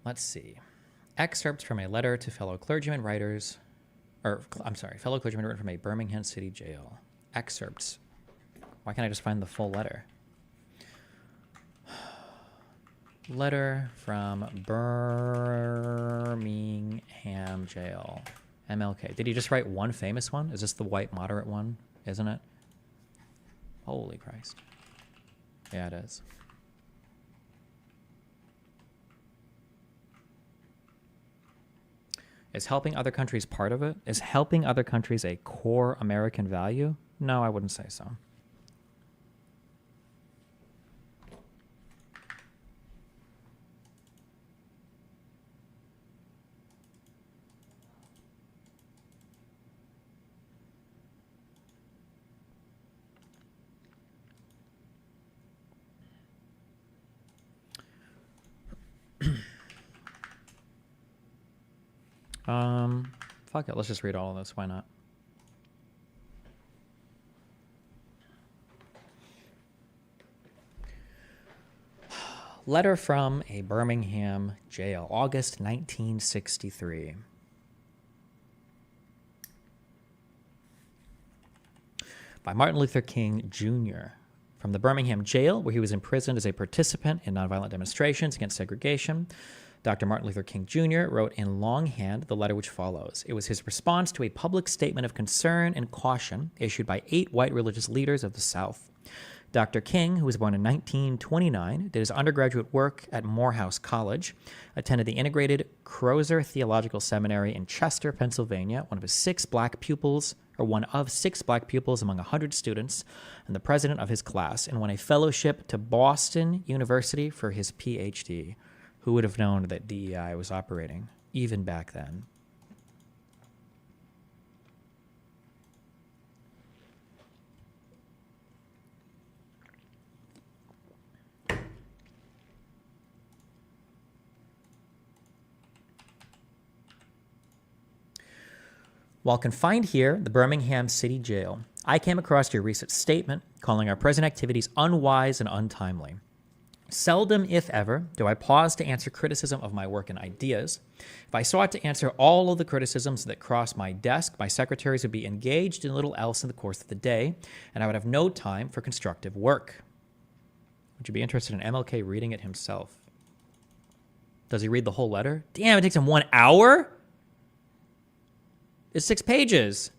Let's see. Excerpts from a letter to fellow clergymen writers, fellow clergymen written from a Birmingham City jail. Excerpts. Why can't I just find the full letter? Letter from Birmingham Jail. MLK. Did he just write one famous one? Is this the white moderate one? Isn't it? Holy Christ. Yeah, it is. Is helping other countries part of it? Is helping other countries a core American value? No, I wouldn't say so. Fuck it. Let's just read all of this. Why not? Letter from a Birmingham jail, August 1963. By Martin Luther King, Jr. From the Birmingham jail, where he was imprisoned as a participant in nonviolent demonstrations against segregation, Dr. Martin Luther King Jr. wrote in longhand the letter which follows. It was his response to a public statement of concern and caution issued by 8 white religious leaders of the South. Dr. King, who was born in 1929, did his undergraduate work at Morehouse College, attended the integrated Crozer Theological Seminary in Chester, Pennsylvania, one of 6 black pupils among 100 students, and the president of his class, and won a fellowship to Boston University for his PhD. Who would have known that DEI was operating, even back then? While confined here, the Birmingham City Jail, I came across your recent statement calling our present activities unwise and untimely. Seldom, if ever, do I pause to answer criticism of my work and ideas. If I sought to answer all of the criticisms that cross my desk, my secretaries would be engaged in little else in the course of the day, and I would have no time for constructive work. Would you be interested in MLK reading it himself? Does he read the whole letter? Damn, it takes him 1 hour? It's 6 pages.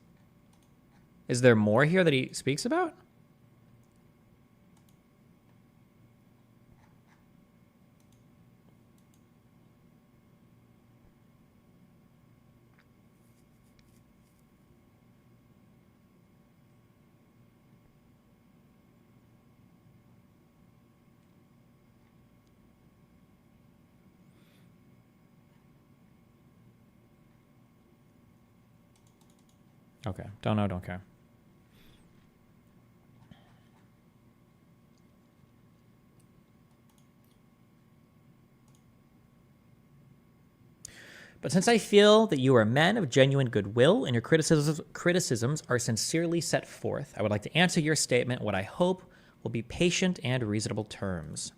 Is there more here that he speaks about? Okay, don't know, don't care. But since I feel that you are men of genuine goodwill and your criticisms are sincerely set forth, I would like to answer your statement in what I hope will be patient and reasonable terms.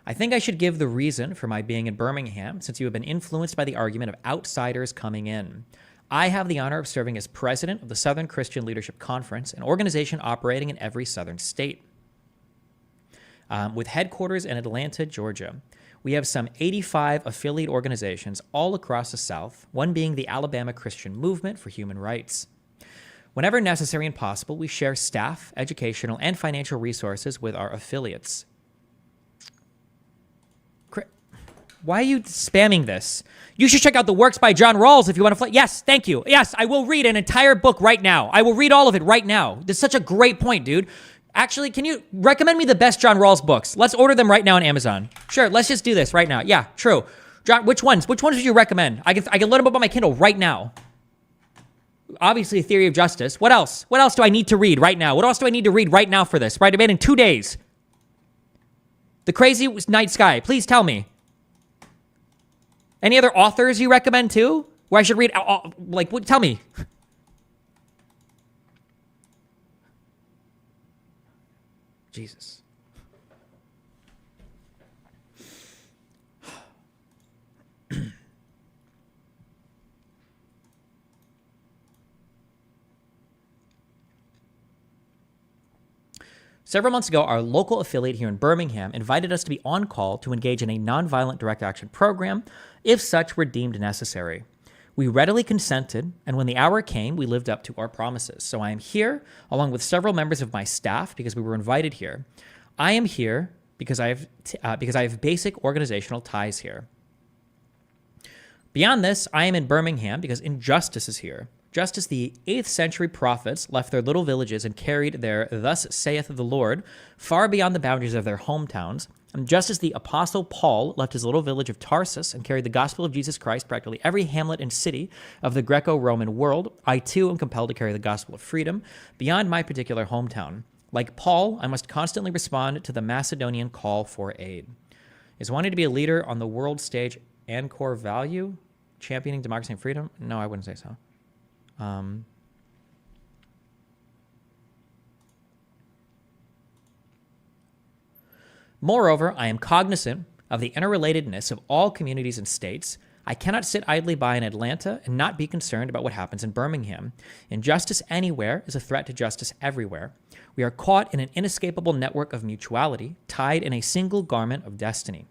I think I should give the reason for my being in Birmingham, since you have been influenced by the argument of outsiders coming in. I have the honor of serving as president of the Southern Christian Leadership Conference, an organization operating in every southern state, with headquarters in Atlanta, Georgia. We have some 85 affiliate organizations all across the South, one being the Alabama Christian Movement for Human Rights. Whenever necessary and possible, we share staff, educational, and financial resources with our affiliates. Why are you spamming this? You should check out the works by John Rawls if you want to Yes, thank you. Yes, I will read an entire book right now. I will read all of it right now. This is such a great point, dude. Actually, can you recommend me the best John Rawls books? Let's order them right now on Amazon. Sure, let's just do this right now. Yeah, true. John, which ones? Which ones would you recommend? I can learn them up on my Kindle right now. Obviously, Theory of Justice. What else? What else do I need to read right now? What else do I need to read right now for this? Right, I made in 2 days. The Crazy Night Sky. Please tell me. Any other authors you recommend too? Where I should read, tell me. Jesus. Several months ago, our local affiliate here in Birmingham invited us to be on call to engage in a nonviolent direct action program if such were deemed necessary. We readily consented, and when the hour came, we lived up to our promises. So I am here, along with several members of my staff, because we were invited here. I am here because I have basic organizational ties here. Beyond this, I am in Birmingham because injustice is here. Just as the 8th century prophets left their little villages and carried their "Thus saith the Lord" far beyond the boundaries of their hometowns, and just as the Apostle Paul left his little village of Tarsus and carried the gospel of Jesus Christ practically every hamlet and city of the Greco-Roman world, I too am compelled to carry the gospel of freedom beyond my particular hometown. Like Paul, I must constantly respond to the Macedonian call for aid. Is wanting to be a leader on the world stage and core value? Championing democracy and freedom? No, I wouldn't say so. Moreover, I am cognizant of the interrelatedness of all communities and states. I cannot sit idly by in Atlanta and not be concerned about what happens in Birmingham. Injustice anywhere is a threat to justice everywhere. We are caught in an inescapable network of mutuality, tied in a single garment of destiny.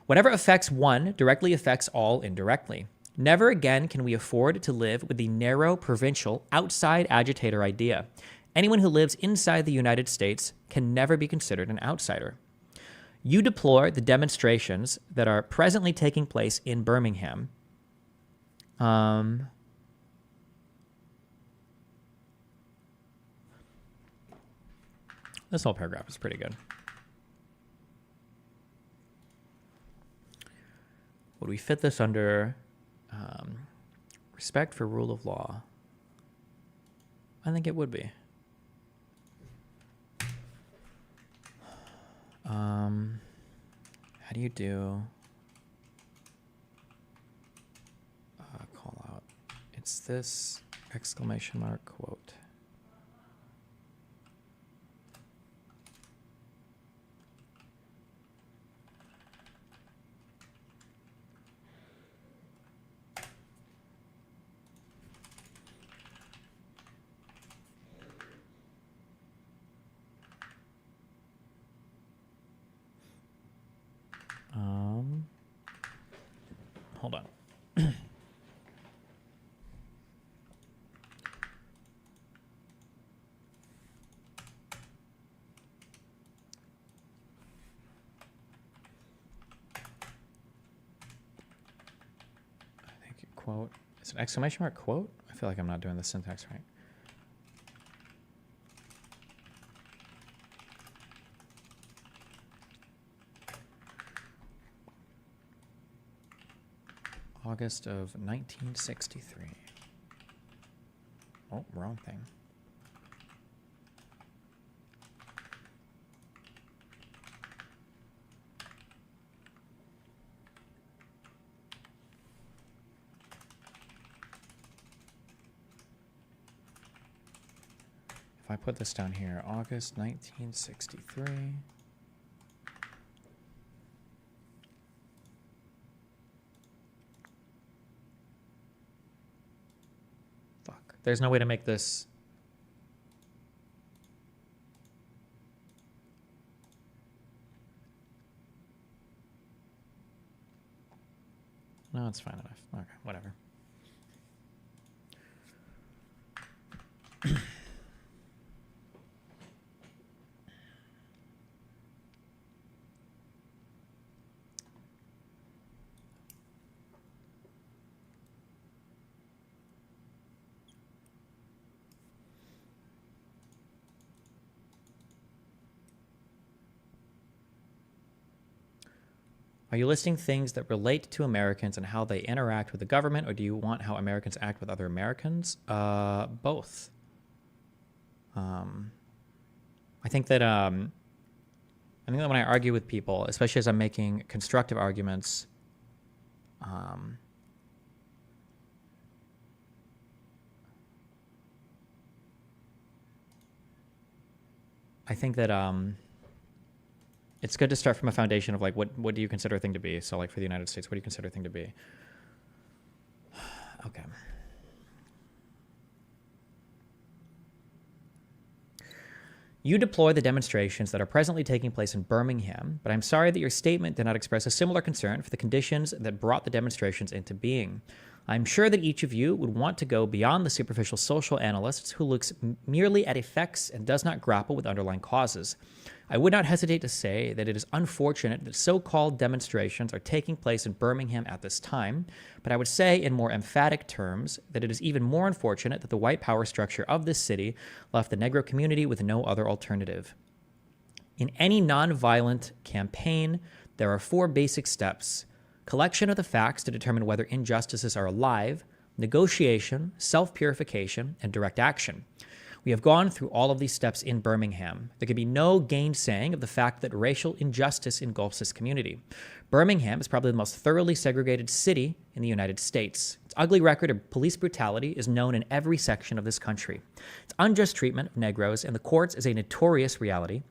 Whatever affects one directly affects all indirectly. Never again can we afford to live with the narrow, provincial, outside agitator idea. Anyone who lives inside the United States can never be considered an outsider. You deplore the demonstrations that are presently taking place in Birmingham. This whole paragraph is pretty good. Would we fit this under respect for rule of law? I think it would be. How do you do call out? It's this exclamation mark quote. Hold on. I think quote. Is it an exclamation mark quote? I feel like I'm not doing the syntax right. August of 1963. Oh, wrong thing. If I put this down here, August 1963. There's no way to make this. No, it's fine enough. Okay, whatever. Are you listing things that relate to Americans and how they interact with the government, or do you want how Americans act with other Americans? Both. I think that when I argue with people, especially as I'm making constructive arguments, I think that it's good to start from a foundation of like, what do you consider a thing to be? So like for the United States, what do you consider a thing to be? Okay. You deplore the demonstrations that are presently taking place in Birmingham, but I'm sorry that your statement did not express a similar concern for the conditions that brought the demonstrations into being. I'm sure that each of you would want to go beyond the superficial social analyst who looks merely at effects and does not grapple with underlying causes. I would not hesitate to say that it is unfortunate that so-called demonstrations are taking place in Birmingham at this time, but I would say in more emphatic terms that it is even more unfortunate that the white power structure of this city left the Negro community with no other alternative. In any nonviolent campaign, there are 4 basic steps: collection of the facts to determine whether injustices are alive, negotiation, self-purification, and direct action. We have gone through all of these steps in Birmingham. There can be no gainsaying of the fact that racial injustice engulfs this community. Birmingham is probably the most thoroughly segregated city in the United States. Its ugly record of police brutality is known in every section of this country. Its unjust treatment of Negroes in the courts is a notorious reality.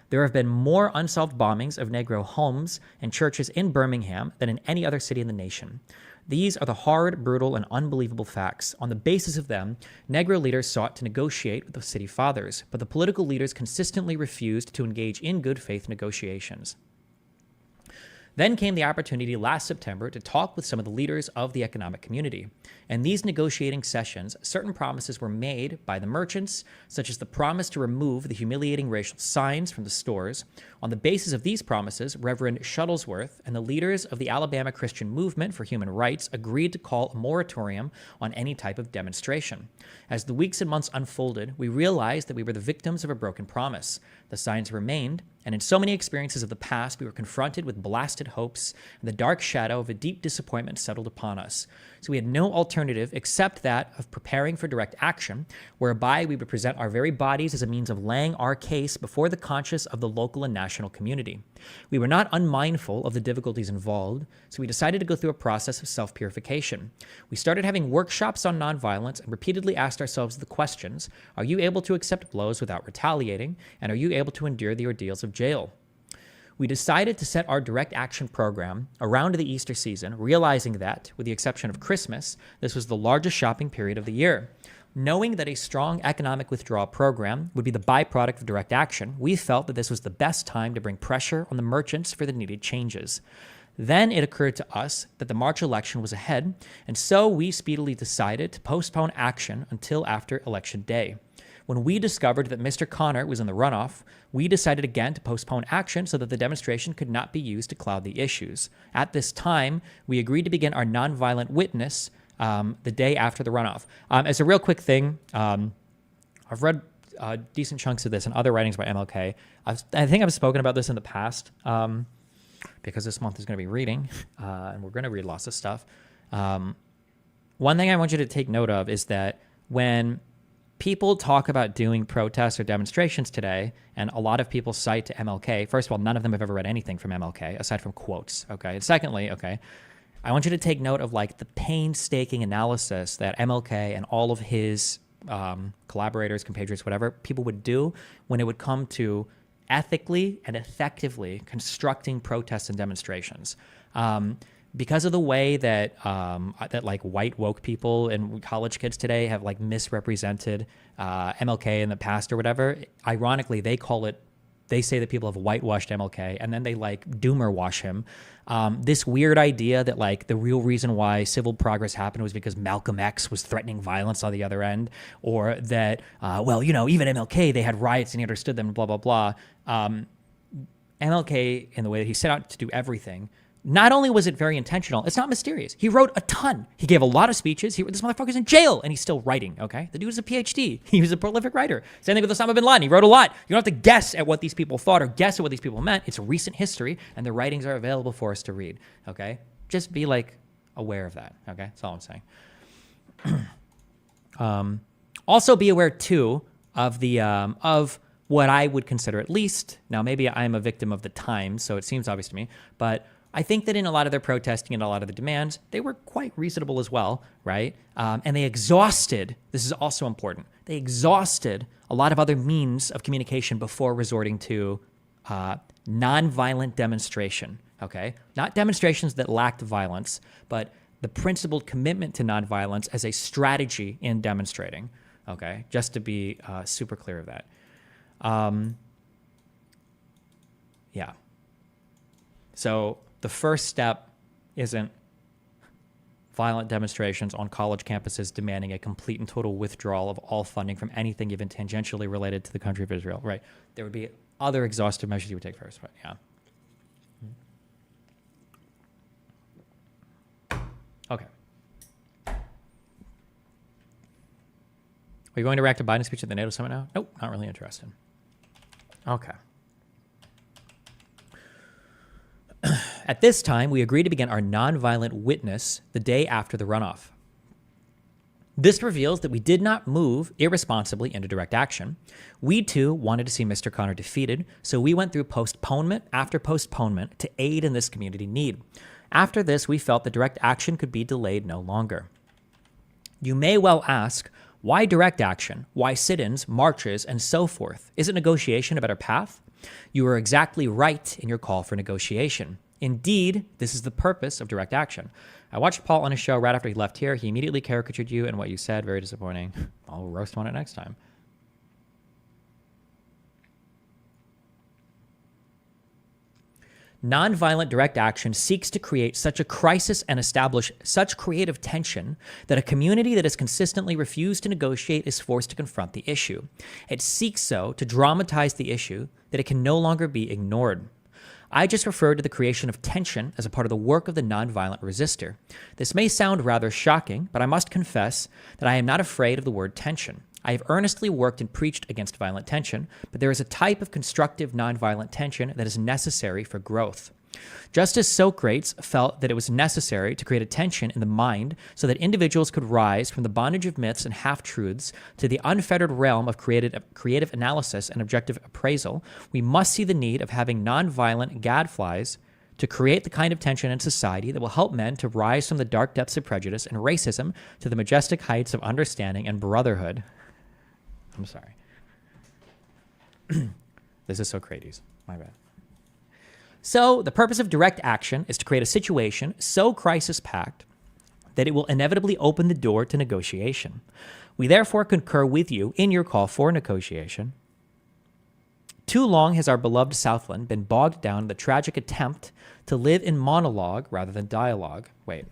There have been more unsolved bombings of Negro homes and churches in Birmingham than in any other city in the nation. These are the hard, brutal, and unbelievable facts. On the basis of them, Negro leaders sought to negotiate with the city fathers, but the political leaders consistently refused to engage in good faith negotiations. Then came the opportunity last September to talk with some of the leaders of the economic community. In these negotiating sessions, certain promises were made by the merchants, such as the promise to remove the humiliating racial signs from the stores. On the basis of these promises, Reverend Shuttlesworth and the leaders of the Alabama Christian Movement for Human Rights agreed to call a moratorium on any type of demonstration. As the weeks and months unfolded, we realized that we were the victims of a broken promise. The signs remained, and in so many experiences of the past, we were confronted with blasted hopes, and the dark shadow of a deep disappointment settled upon us. So we had no alternative except that of preparing for direct action, whereby we would present our very bodies as a means of laying our case before the conscience of the local and national community. We were not unmindful of the difficulties involved, so we decided to go through a process of self-purification. We started having workshops on nonviolence and repeatedly asked ourselves the questions: are you able to accept blows without retaliating, and are you able to endure the ordeals of jail? We decided to set our direct action program around the Easter season, realizing that, with the exception of Christmas, this was the largest shopping period of the year. Knowing that a strong economic withdrawal program would be the byproduct of direct action, we felt that this was the best time to bring pressure on the merchants for the needed changes. Then it occurred to us that the March election was ahead, and so we speedily decided to postpone action until after Election Day. When we discovered that Mr. Connor was in the runoff, we decided again to postpone action so that the demonstration could not be used to cloud the issues. At this time, we agreed to begin our nonviolent witness the day after the runoff. As a real quick thing, I've read decent chunks of this and other writings by MLK. I think I've spoken about this in the past because this month is going to be reading, and we're going to read lots of stuff. One thing I want you to take note of is that when people talk about doing protests or demonstrations today, and a lot of people cite to MLK. First of all, none of them have ever read anything from MLK, aside from quotes, okay? And secondly, okay, I want you to take note of, like, the painstaking analysis that MLK and all of his collaborators, compatriots, whatever, people would do when it would come to ethically and effectively constructing protests and demonstrations. Because of the way that like white woke people and college kids today have like misrepresented MLK in the past or whatever, ironically they say that people have whitewashed MLK, and then they like doomer wash him. This weird idea that like the real reason why civil progress happened was because Malcolm X was threatening violence on the other end, or that well, you know, even MLK, they had riots and he understood them, blah blah blah. MLK, in the way that he set out to do everything, not only was it very intentional, it's not mysterious. He wrote a ton. He gave a lot of speeches. This motherfucker's in jail, and he's still writing, okay? The dude is a PhD. He was a prolific writer. Same thing with Osama bin Laden. He wrote a lot. You don't have to guess at what these people thought or guess at what these people meant. It's recent history, and their writings are available for us to read, okay? Just be, like, aware of that, okay? That's all I'm saying. Also be aware, too, of the of what I would consider at least, now maybe I'm a victim of the times, so it seems obvious to me, but I think that in a lot of their protesting and a lot of the demands, they were quite reasonable as well, right? And they exhausted, this is also important, they exhausted a lot of other means of communication before resorting to nonviolent demonstration, okay? Not demonstrations that lacked violence, but the principled commitment to nonviolence as a strategy in demonstrating, okay? Just to be super clear of that. Yeah. So the first step isn't violent demonstrations on college campuses demanding a complete and total withdrawal of all funding from anything even tangentially related to the country of Israel. Right. There would be other exhaustive measures you would take first, but yeah. Okay. Are you going to react to Biden's speech at the NATO summit now? Nope, not really interested. Okay. At this time, we agreed to begin our nonviolent witness the day after the runoff. This reveals that we did not move irresponsibly into direct action. We, too, wanted to see Mr. Connor defeated, so we went through postponement after postponement to aid in this community need. After this, we felt that direct action could be delayed no longer. You may well ask, why direct action? Why sit-ins, marches, and so forth? Isn't negotiation a better path? You are exactly right in your call for negotiation. Indeed, this is the purpose of direct action. I watched Paul on his show right after he left here. He immediately caricatured you and what you said. Very disappointing. I'll roast him on it next time. Nonviolent direct action seeks to create such a crisis and establish such creative tension that a community that has consistently refused to negotiate is forced to confront the issue. It seeks so to dramatize the issue that it can no longer be ignored. I just referred to the creation of tension as a part of the work of the nonviolent resistor. This may sound rather shocking, but I must confess that I am not afraid of the word tension. I have earnestly worked and preached against violent tension, but there is a type of constructive nonviolent tension that is necessary for growth. Just as Socrates felt that it was necessary to create a tension in the mind so that individuals could rise from the bondage of myths and half-truths to the unfettered realm of creative analysis and objective appraisal, we must see the need of having nonviolent gadflies to create the kind of tension in society that will help men to rise from the dark depths of prejudice and racism to the majestic heights of understanding and brotherhood. I'm sorry. This is Socrates. My bad. So the purpose of direct action is to create a situation so crisis-packed that it will inevitably open the door to negotiation. We therefore concur with you in your call for negotiation. Too long has our beloved Southland been bogged down in the tragic attempt to live in monologue rather than dialogue. Wait.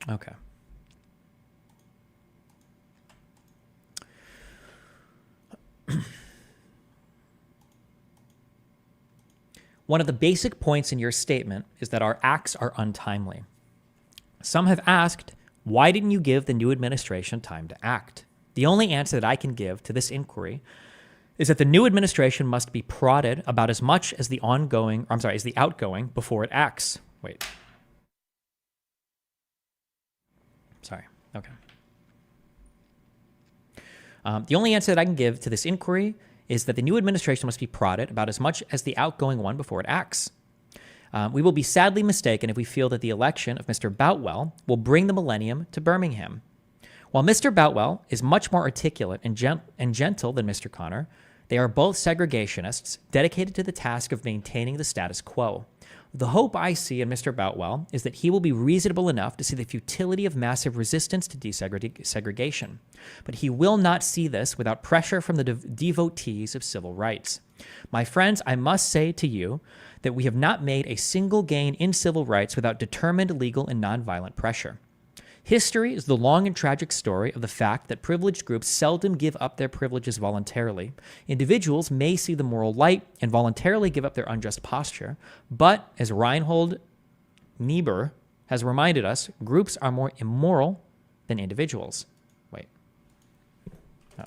Okay. One of the basic points in your statement is that our acts are untimely. Some have asked, why didn't you give the new administration time to act? The only answer that I can give to this inquiry is that the new administration must be prodded about as much as the outgoing before it acts. Wait. Sorry. Okay. The only answer that I can give to this inquiry is that the new administration must be prodded about as much as the outgoing one before it acts. We will be sadly mistaken if we feel that the election of Mr. Boutwell will bring the millennium to Birmingham. While Mr. Boutwell is much more articulate and gentle than Mr. Connor, they are both segregationists dedicated to the task of maintaining the status quo. The hope I see in Mr. Boutwell is that he will be reasonable enough to see the futility of massive resistance to desegregation. But he will not see this without pressure from the devotees of civil rights. My friends, I must say to you that we have not made a single gain in civil rights without determined legal and nonviolent pressure. History is the long and tragic story of the fact that privileged groups seldom give up their privileges voluntarily. Individuals may see the moral light and voluntarily give up their unjust posture, but as Reinhold Niebuhr has reminded us, groups are more immoral than individuals. Wait. Oh.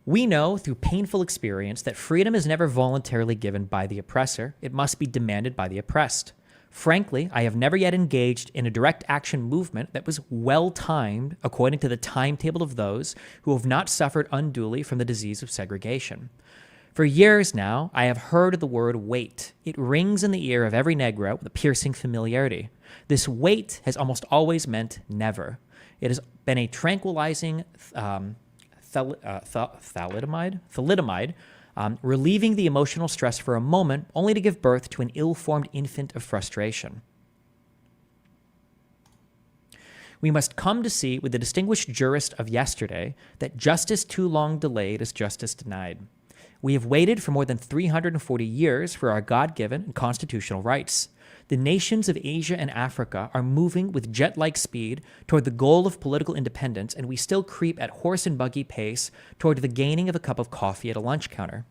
We know through painful experience that freedom is never voluntarily given by the oppressor. It must be demanded by the oppressed. Frankly, I have never yet engaged in a direct action movement that was well-timed according to the timetable of those who have not suffered unduly from the disease of segregation. For years now, I have heard the word wait. It rings in the ear of every Negro with a piercing familiarity. This wait has almost always meant never. It has been a tranquilizing thalidomide, relieving the emotional stress for a moment, only to give birth to an ill-formed infant of frustration. We must come to see with the distinguished jurist of yesterday that justice too long delayed is justice denied. We have waited for more than 340 years for our God-given and constitutional rights. The nations of Asia and Africa are moving with jet-like speed toward the goal of political independence, and we still creep at horse and buggy pace toward the gaining of a cup of coffee at a lunch counter.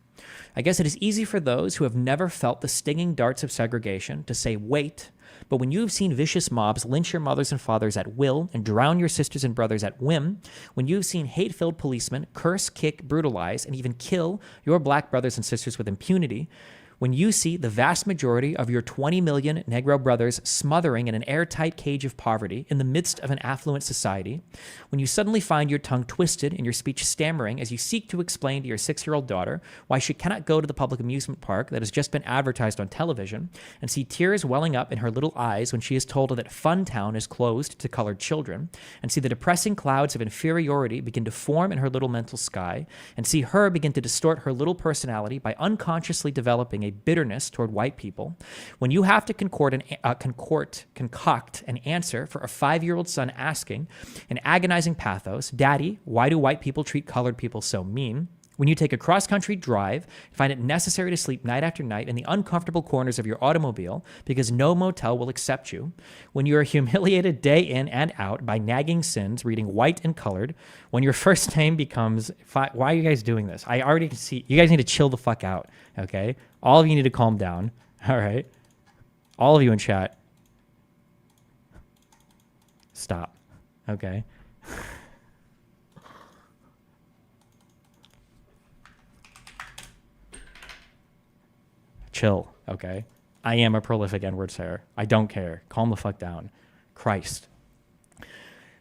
I guess it is easy for those who have never felt the stinging darts of segregation to say wait, but when you have seen vicious mobs lynch your mothers and fathers at will and drown your sisters and brothers at whim, when you have seen hate-filled policemen curse, kick, brutalize, and even kill your black brothers and sisters with impunity, when you see the vast majority of your 20 million Negro brothers smothering in an airtight cage of poverty in the midst of an affluent society, when you suddenly find your tongue twisted and your speech stammering as you seek to explain to your 6-year-old daughter why she cannot go to the public amusement park that has just been advertised on television, and see tears welling up in her little eyes when she is told that Funtown is closed to colored children, and see the depressing clouds of inferiority begin to form in her little mental sky, and see her begin to distort her little personality by unconsciously developing a bitterness toward white people, when you have to concoct an answer for a 5-year-old son asking in agonizing pathos, "Daddy, why do white people treat colored people so mean?" When you take a cross-country drive, find it necessary to sleep night after night in the uncomfortable corners of your automobile because no motel will accept you. When you are humiliated day in and out by nagging sins, reading white and colored. When your first name becomes... Why are you guys doing this? I already can see... You guys need to chill the fuck out, okay? All of you need to calm down, all right? All of you in chat. Stop, okay? Chill, okay? I am a prolific N-word sayer. I don't care. Calm the fuck down. Christ.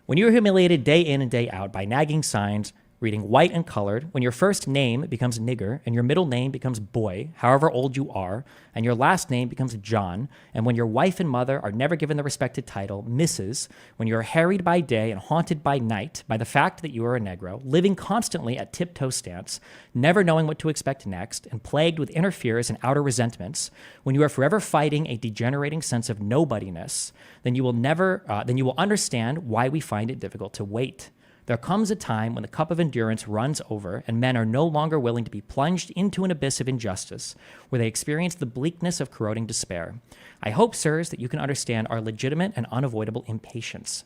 When you're humiliated day in and day out by nagging signs, reading white and colored, when your first name becomes nigger and your middle name becomes boy, however old you are, and your last name becomes John, and when your wife and mother are never given the respected title Mrs., when you are harried by day and haunted by night by the fact that you are a Negro, living constantly at tiptoe stance, never knowing what to expect next, and plagued with inner fears and outer resentments, when you are forever fighting a degenerating sense of nobodiness, then you will understand why we find it difficult to wait. There comes a time when the cup of endurance runs over and men are no longer willing to be plunged into an abyss of injustice where they experience the bleakness of corroding despair. I hope, sirs, that you can understand our legitimate and unavoidable impatience.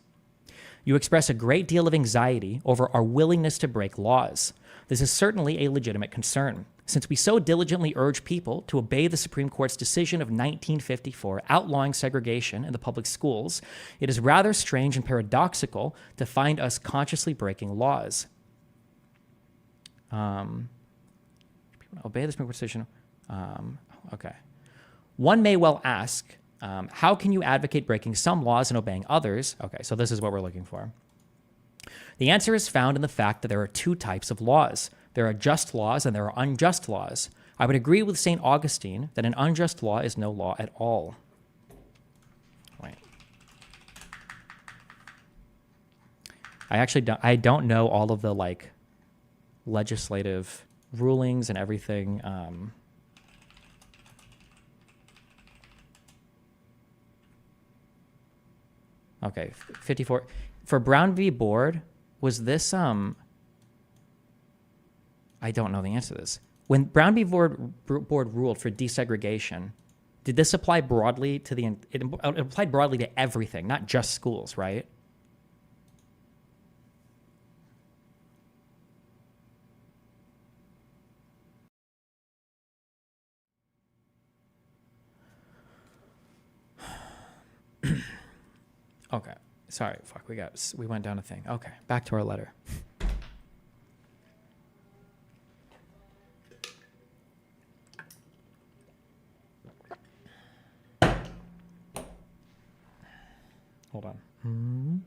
You express a great deal of anxiety over our willingness to break laws. This is certainly a legitimate concern. Since we so diligently urge people to obey the Supreme Court's decision of 1954 outlawing segregation in the public schools, it is rather strange and paradoxical to find us consciously breaking laws. Obey the Supreme Court decision. Okay. One may well ask, how can you advocate breaking some laws and obeying others? Okay, so this is what we're looking for. The answer is found in the fact that there are two types of laws. There are just laws and there are unjust laws. I would agree with St. Augustine that an unjust law is no law at all. Wait. I don't know all of the legislative rulings and everything. Okay, 54 for Brown v. Board. Was this I don't know the answer to this. When Brown v. Board ruled for desegregation, did this apply broadly to it applied broadly to everything, not just schools, right? Okay. Sorry, fuck, we went down a thing. Okay, back to our letter. Hold on.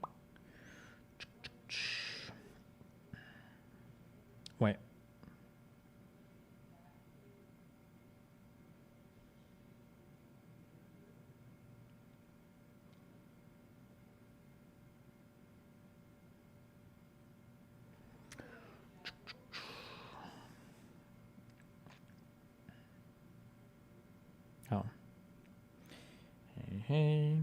Wait. Okay.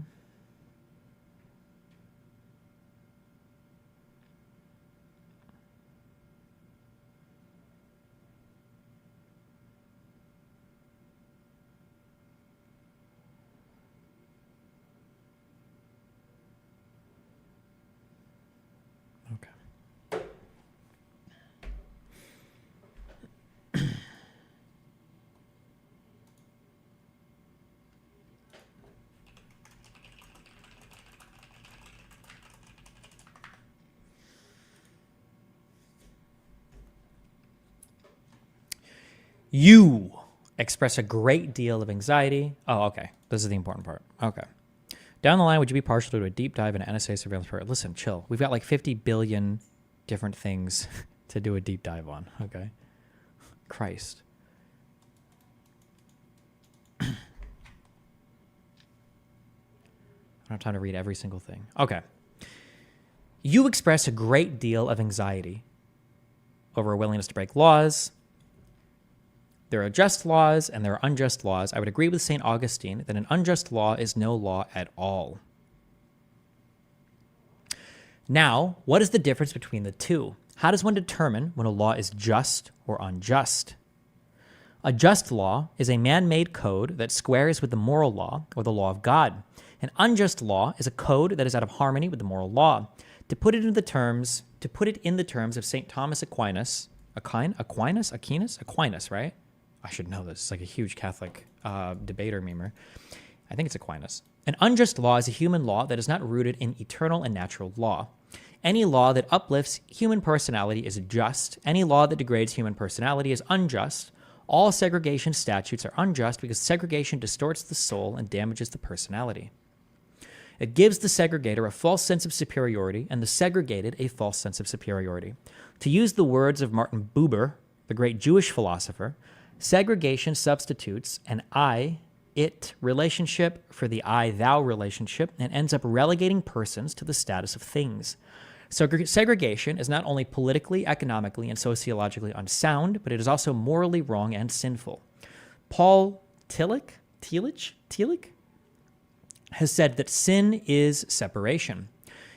You express a great deal of anxiety. Oh, okay. This is the important part. Okay. Down the line, would you be partial to a deep dive into NSA surveillance program? Listen, chill. We've got like 50 billion different things to do a deep dive on. Okay. Christ. I don't have time to read every single thing. Okay. You express a great deal of anxiety over a willingness to break laws. There are just laws and there are unjust laws. I would agree with St. Augustine that an unjust law is no law at all. Now, what is the difference between the two? How does one determine when a law is just or unjust? A just law is a man-made code that squares with the moral law or the law of God. An unjust law is a code that is out of harmony with the moral law. To put it in the terms of St. Thomas Aquinas, right? I should know this. It's like a huge Catholic debater memer. I think it's Aquinas. An unjust law is a human law that is not rooted in eternal and natural law. Any law that uplifts human personality is just. Any law that degrades human personality is unjust. All segregation statutes are unjust because segregation distorts the soul and damages the personality. It gives the segregator a false sense of superiority and the segregated a false sense of superiority. To use the words of Martin Buber, the great Jewish philosopher, segregation substitutes an I-it relationship for the I-thou relationship and ends up relegating persons to the status of things. Segregation is not only politically, economically, and sociologically unsound, but it is also morally wrong and sinful. Paul Tillich has said that sin is separation.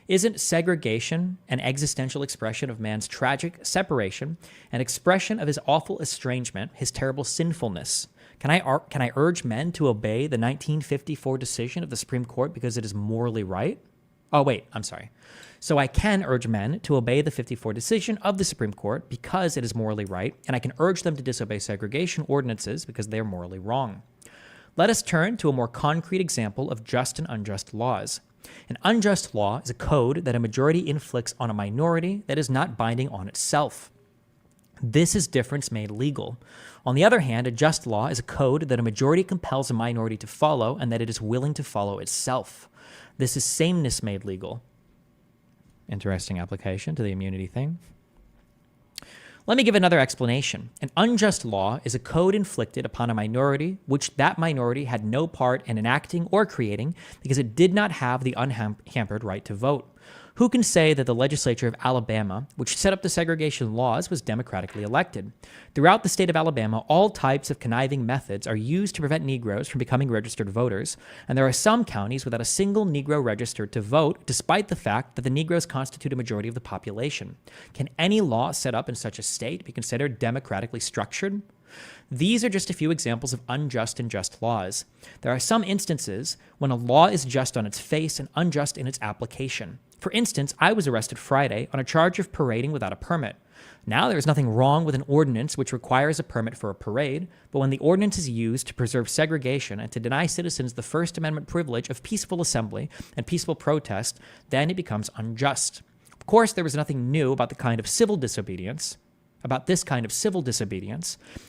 Isn't segregation an existential expression of man's tragic separation, an expression of his awful estrangement, his terrible sinfulness? Can I urge men to obey the 1954 decision of the Supreme Court because it is morally right? Oh, wait, I'm sorry. So I can urge men to obey the 54 decision of the Supreme Court because it is morally right, and I can urge them to disobey segregation ordinances because they are morally wrong. Let us turn to a more concrete example of just and unjust laws. An unjust law is a code that a majority inflicts on a minority that is not binding on itself. This is difference made legal. On the other hand, a just law is a code that a majority compels a minority to follow and that it is willing to follow itself. This is sameness made legal. Interesting application to the immunity thing. Let me give another explanation. An unjust law is a code inflicted upon a minority which that minority had no part in enacting or creating because it did not have the unhampered right to vote. Who can say that the legislature of Alabama, which set up the segregation laws, was democratically elected? Throughout the state of Alabama, all types of conniving methods are used to prevent Negroes from becoming registered voters, and there are some counties without a single Negro registered to vote, despite the fact that the Negroes constitute a majority of the population. Can any law set up in such a state be considered democratically structured? These are just a few examples of unjust and just laws. There are some instances when a law is just on its face and unjust in its application. For instance, I was arrested Friday on a charge of parading without a permit. Now, there is nothing wrong with an ordinance which requires a permit for a parade, but when the ordinance is used to preserve segregation and to deny citizens the First Amendment privilege of peaceful assembly and peaceful protest, then it becomes unjust. Of course, there was nothing new about this kind of civil disobedience.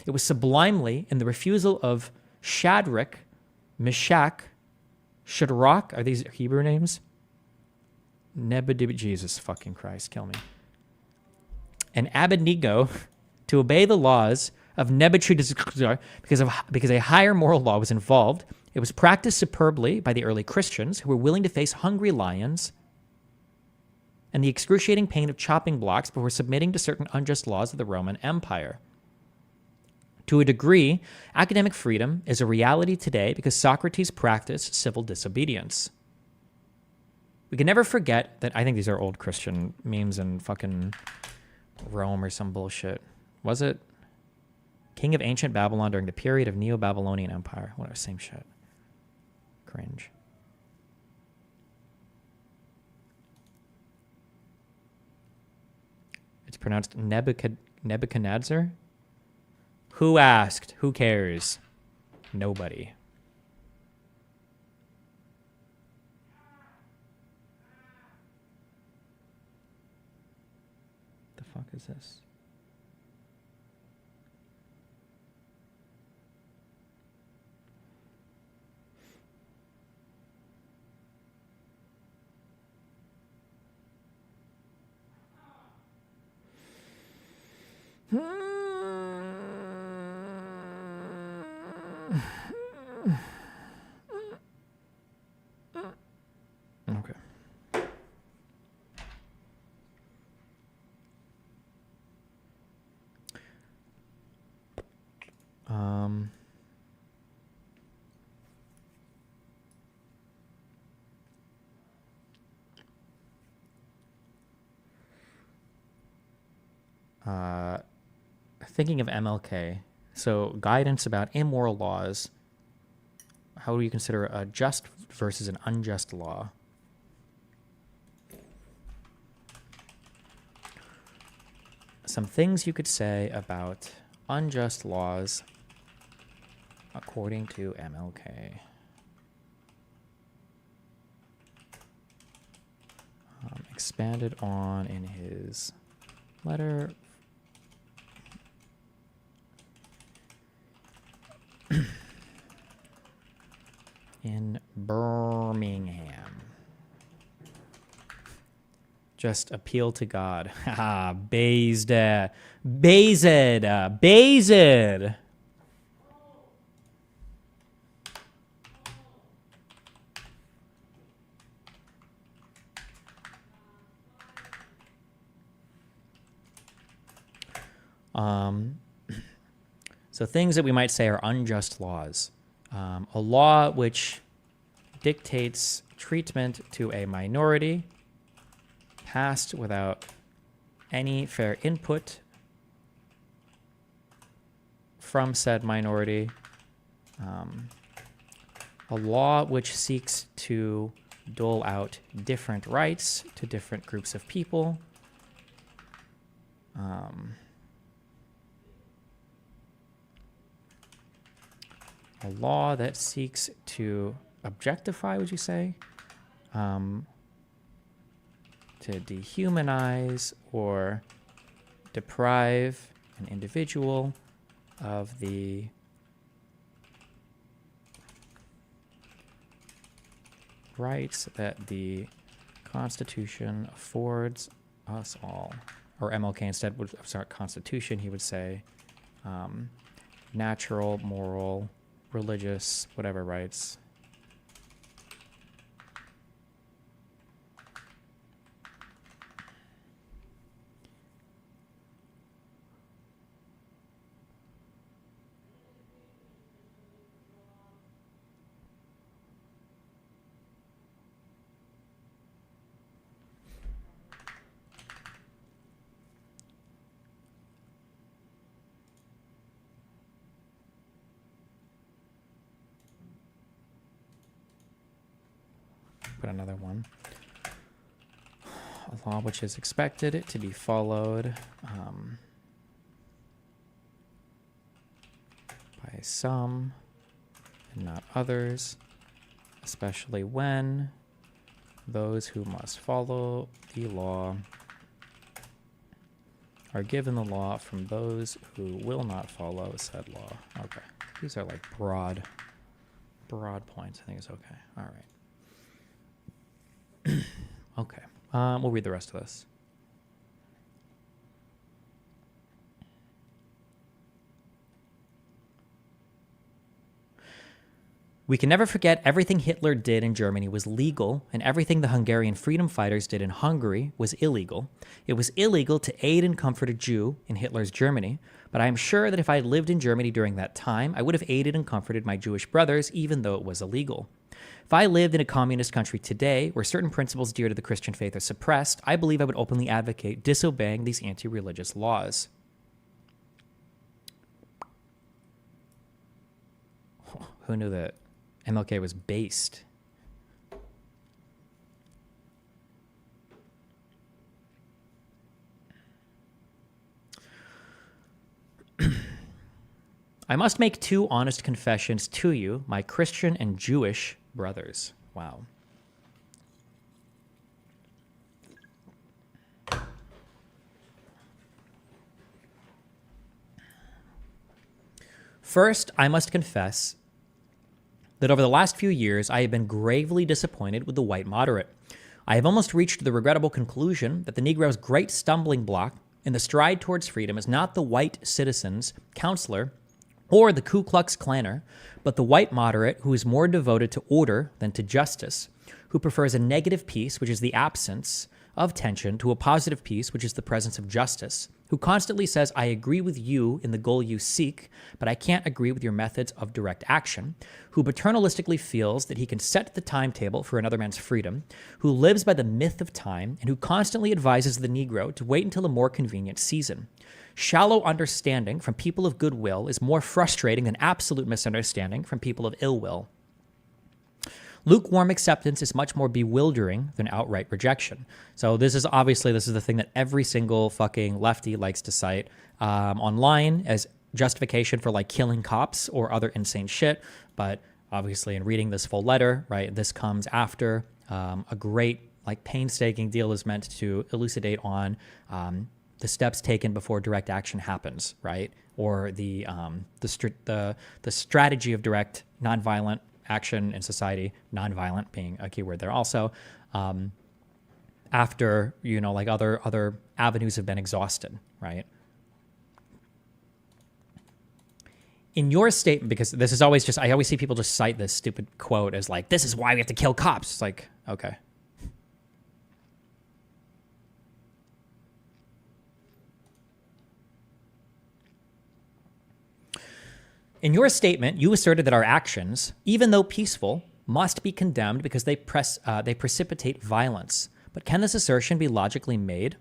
It was sublimely in the refusal of Shadrach, Meshach, Shadrach, are these Hebrew names? Jesus fucking Christ, kill me. And Abednego to obey the laws of Nebuchadnezzar because a higher moral law was involved. It was practiced superbly by the early Christians who were willing to face hungry lions and the excruciating pain of chopping blocks before submitting to certain unjust laws of the Roman Empire. To a degree, academic freedom is a reality today because Socrates practiced civil disobedience. We can never forget that. I think these are old Christian memes in fucking Rome or some bullshit. Was it? King of ancient Babylon during the period of Neo-Babylonian Empire. Whatever, same shit. Cringe. It's pronounced Nebuchadnezzar. Who asked? Who cares? Nobody. The fuck is this? Okay. Thinking of MLK, so guidance about immoral laws. How do you consider a just versus an unjust law? Some things you could say about unjust laws according to MLK. Expanded on in his letter in Birmingham. Just appeal to God. Ha, Bazed. So things that we might say are unjust laws. A law which dictates treatment to a minority passed without any fair input from said minority. A law which seeks to dole out different rights to different groups of people. A law that seeks to objectify, would you say? To dehumanize or deprive an individual of the rights that the Constitution affords us all. Or MLK instead would start Constitution, he would say natural, moral, religious, whatever rights. Put another one. A law which is expected to be followed by some and not others, especially when those who must follow the law are given the law from those who will not follow said law. Okay. These are like broad points. I think it's okay. All right. Okay. We'll read the rest of this. We can never forget everything Hitler did in Germany was legal, and everything the Hungarian freedom fighters did in Hungary was illegal. It was illegal to aid and comfort a Jew in Hitler's Germany, but I am sure that if I had lived in Germany during that time, I would have aided and comforted my Jewish brothers, even though it was illegal. If I lived in a communist country today, where certain principles dear to the Christian faith are suppressed, I believe I would openly advocate disobeying these anti-religious laws. Who knew that MLK was based? I must make two honest confessions to you, my Christian and Jewish brothers. Wow. First, I must confess that over the last few years, I have been gravely disappointed with the white moderate. I have almost reached the regrettable conclusion that the Negro's great stumbling block in the stride towards freedom is not the white citizen's counselor or the Ku Klux Klaner, but the white moderate who is more devoted to order than to justice, who prefers a negative peace, which is the absence of tension, to a positive peace, which is the presence of justice, who constantly says, I agree with you in the goal you seek, but I can't agree with your methods of direct action, who paternalistically feels that he can set the timetable for another man's freedom, who lives by the myth of time, and who constantly advises the Negro to wait until a more convenient season. Shallow understanding from people of goodwill is more frustrating than absolute misunderstanding from people of ill will. Lukewarm acceptance is much more bewildering than outright rejection. So this is the thing that every single fucking lefty likes to cite online as justification for like killing cops or other insane shit. But obviously in reading this full letter, right, this comes after a great like painstaking deal is meant to elucidate on the steps taken before direct action happens, right? Or the strategy of direct nonviolent action in society, nonviolent being a keyword there also, after, you know, like other avenues have been exhausted, right? In your statement, because this is always just, I always see people just cite this stupid quote as like, this is why we have to kill cops. It's like, okay. In your statement, you asserted that our actions, even though peaceful, must be condemned because they precipitate violence. But can this assertion be logically made?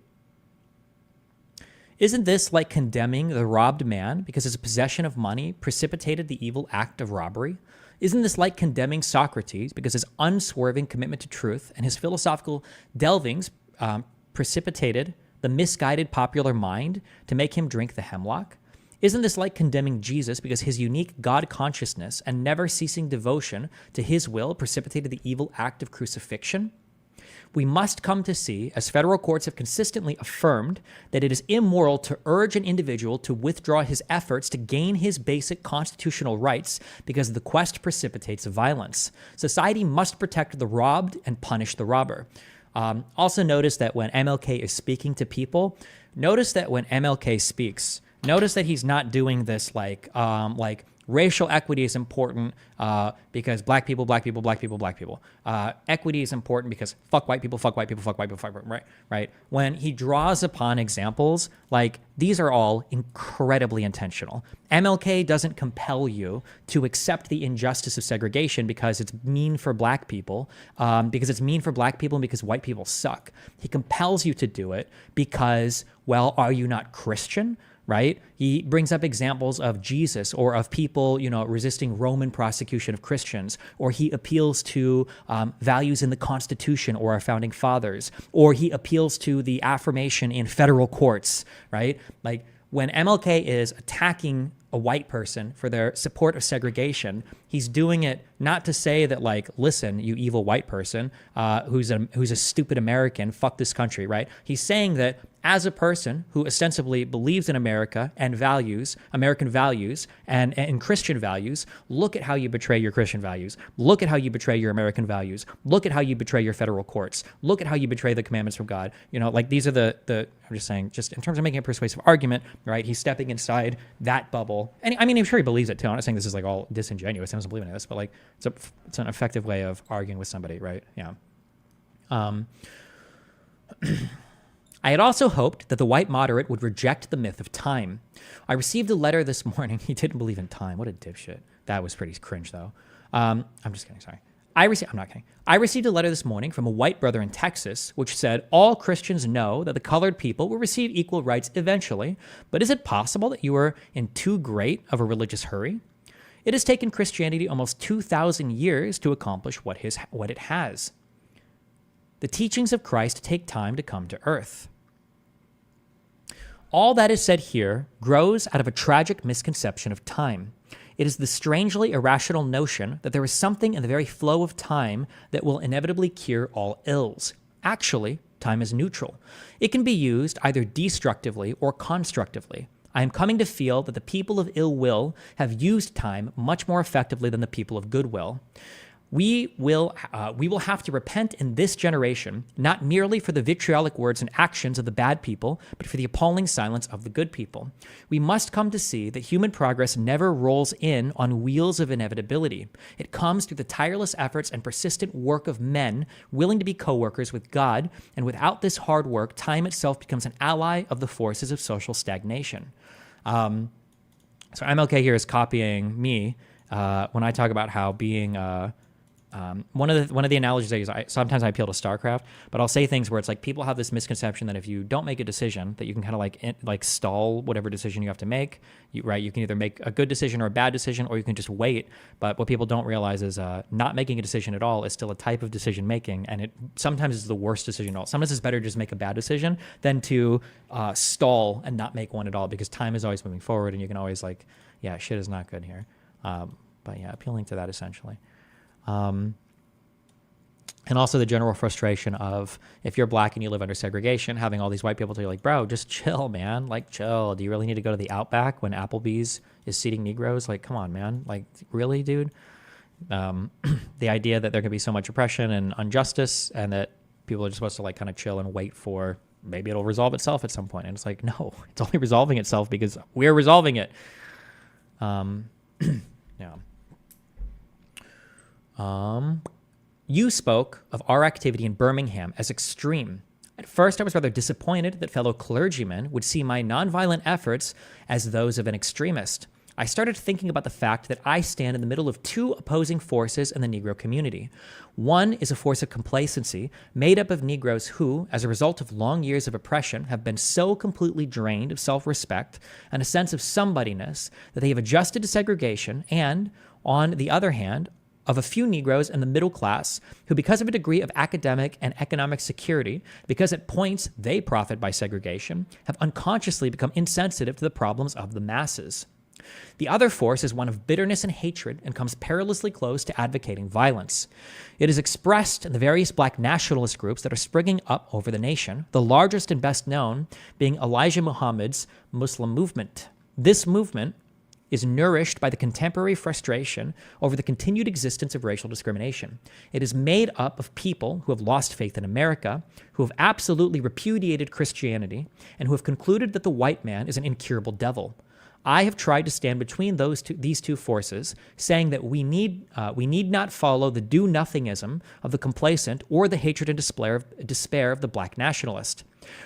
Isn't this like condemning the robbed man because his possession of money precipitated the evil act of robbery? Isn't this like condemning Socrates because his unswerving commitment to truth and his philosophical delvings precipitated the misguided popular mind to make him drink the hemlock? Isn't this like condemning Jesus because his unique God consciousness and never ceasing devotion to his will precipitated the evil act of crucifixion? We must come to see, as federal courts have consistently affirmed, that it is immoral to urge an individual to withdraw his efforts to gain his basic constitutional rights because the quest precipitates violence. Society must protect the robbed and punish the robber. Also notice that when MLK is speaking to people, notice that when MLK speaks, notice that he's not doing this like racial equity is important because black people. Equity is important because fuck white people, right? When he draws upon examples, like these are all incredibly intentional. MLK doesn't compel you to accept the injustice of segregation because it's mean for black people, and because white people suck. He compels you to do it because, well, are you not Christian? Right? He brings up examples of Jesus or of people, you know, resisting Roman prosecution of Christians, or he appeals to values in the Constitution or our founding fathers, or he appeals to the affirmation in federal courts, right? Like when MLK is attacking a white person for their support of segregation, he's doing it not to say that, like, listen, you evil white person who's a stupid American, fuck this country, right? He's saying that as a person who ostensibly believes in America and values, American values and Christian values, look at how you betray your Christian values. Look at how you betray your American values. Look at how you betray your federal courts. Look at how you betray the commandments from God. You know, like these are I'm just saying, just in terms of making a persuasive argument, right? He's stepping inside that bubble. And I mean, I'm sure he believes it too. I'm not saying this is like all disingenuous. He doesn't believe in this, but like it's an effective way of arguing with somebody, right? Yeah. I had also hoped that the white moderate would reject the myth of time. I received a letter this morning. He didn't believe in time. What a dipshit. That was pretty cringe, though. I'm just kidding. Sorry. I'm not kidding. I received a letter this morning from a white brother in Texas, which said, all Christians know that the colored people will receive equal rights eventually, but is it possible that you are in too great of a religious hurry? It has taken Christianity almost 2,000 years to accomplish what it has. The teachings of Christ take time to come to earth. All that is said here grows out of a tragic misconception of time. It is the strangely irrational notion that there is something in the very flow of time that will inevitably cure all ills. Actually, time is neutral. It can be used either destructively or constructively. I am coming to feel that the people of ill will have used time much more effectively than the people of goodwill. We will have to repent in this generation, not merely for the vitriolic words and actions of the bad people, but for the appalling silence of the good people. We must come to see that human progress never rolls in on wheels of inevitability. It comes through the tireless efforts and persistent work of men willing to be co-workers with God, and without this hard work, time itself becomes an ally of the forces of social stagnation. So MLK here is copying me when I talk about how being... one of the analogies I use, sometimes I appeal to StarCraft, but I'll say things where it's like people have this misconception that if you don't make a decision, that you can kind of like stall whatever decision you have to make. You can either make a good decision or a bad decision, or you can just wait. But what people don't realize is not making a decision at all is still a type of decision making, and it sometimes is the worst decision at all. Sometimes it's better to just make a bad decision than to stall and not make one at all, because time is always moving forward, and you can always shit is not good here. But yeah, appealing to that essentially. And also the general frustration of, if you're black and you live under segregation, having all these white people tell you, like, bro, just chill, man. Like, chill. Do you really need to go to the Outback when Applebee's is seating Negroes? Like, come on, man. Like, really, dude? The idea that there can be so much oppression and injustice, and that people are just supposed to like kind of chill and wait for maybe it'll resolve itself at some point. And it's like, no, it's only resolving itself because we're resolving it. Yeah. You spoke of our activity in Birmingham as extreme. At first, I was rather disappointed that fellow clergymen would see my nonviolent efforts as those of an extremist. I started thinking about the fact that I stand in the middle of two opposing forces in the Negro community. One is a force of complacency made up of Negroes who, as a result of long years of oppression, have been so completely drained of self-respect and a sense of somebodyness that they have adjusted to segregation, and, on the other hand, of a few Negroes in the middle class who, because of a degree of academic and economic security, because at points they profit by segregation, have unconsciously become insensitive to the problems of the masses. The other force is one of bitterness and hatred and comes perilously close to advocating violence. It is expressed in the various black nationalist groups that are springing up over the nation, the largest and best known being Elijah Muhammad's Muslim movement. This movement is nourished by the contemporary frustration over the continued existence of racial discrimination. It is made up of people who have lost faith in America, who have absolutely repudiated Christianity, and who have concluded that the white man is an incurable devil. I have tried to stand between these two forces, saying that we need not follow the do-nothingism of the complacent or the hatred and despair of the black nationalist.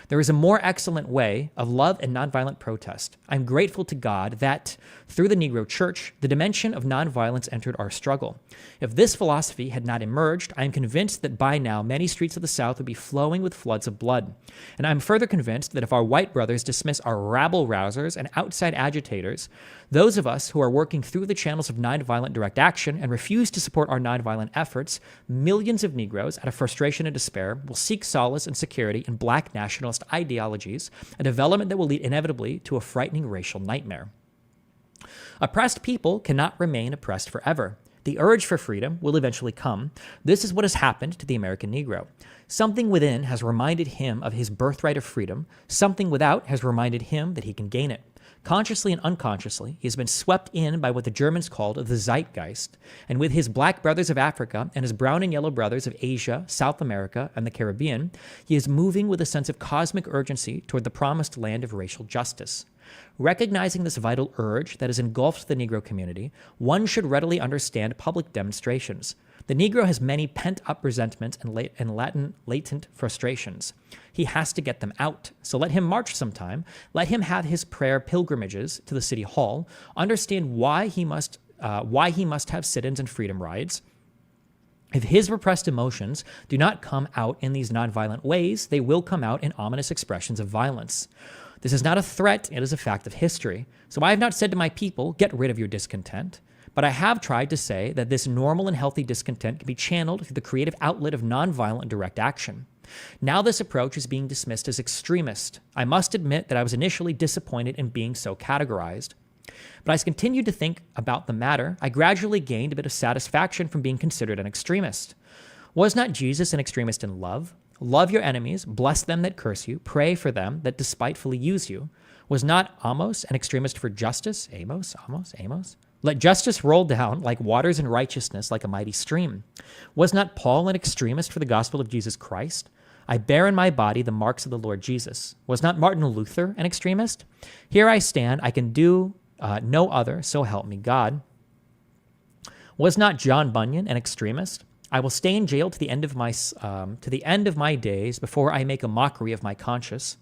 There is a more excellent way of love and nonviolent protest. I'm grateful to God that, through the Negro Church, the dimension of nonviolence entered our struggle. If this philosophy had not emerged, I am convinced that by now many streets of the South would be flowing with floods of blood. And I'm further convinced that if our white brothers dismiss our rabble-rousers and outside agitators, those of us who are working through the channels of nonviolent direct action and refuse to support our nonviolent efforts, millions of Negroes, out of frustration and despair, will seek solace and security in black nationalist ideologies, a development that will lead inevitably to a frightening racial nightmare. Oppressed people cannot remain oppressed forever. The urge for freedom will eventually come. This is what has happened to the American Negro. Something within has reminded him of his birthright of freedom. Something without has reminded him that he can gain it. Consciously and unconsciously, he has been swept in by what the Germans called the zeitgeist, and with his black brothers of Africa and his brown and yellow brothers of Asia, South America, and the Caribbean, he is moving with a sense of cosmic urgency toward the promised land of racial justice. Recognizing this vital urge that has engulfed the Negro community, one should readily understand public demonstrations. The Negro has many pent-up resentments and latent frustrations. He has to get them out. So let him march sometime. Let him have his prayer pilgrimages to the city hall. Understand why he must have sit-ins and freedom rides. If his repressed emotions do not come out in these nonviolent ways, they will come out in ominous expressions of violence. This is not a threat, it is a fact of history. So I have not said to my people, get rid of your discontent. But I have tried to say that this normal and healthy discontent can be channeled through the creative outlet of nonviolent and direct action. Now this approach is being dismissed as extremist. I must admit that I was initially disappointed in being so categorized. But as I continued to think about the matter, I gradually gained a bit of satisfaction from being considered an extremist. Was not Jesus an extremist in love? Love your enemies, bless them that curse you, pray for them that despitefully use you. Was not Amos an extremist for justice? Amos? Let justice roll down like waters and righteousness like a mighty stream. Was not Paul an extremist for the gospel of Jesus Christ? I bear in my body the marks of the Lord Jesus. Was not Martin Luther an extremist? Here I stand, I can do no other, so help me God. Was not John Bunyan an extremist? I will stay in jail to the end of my days before I make a mockery of my conscience.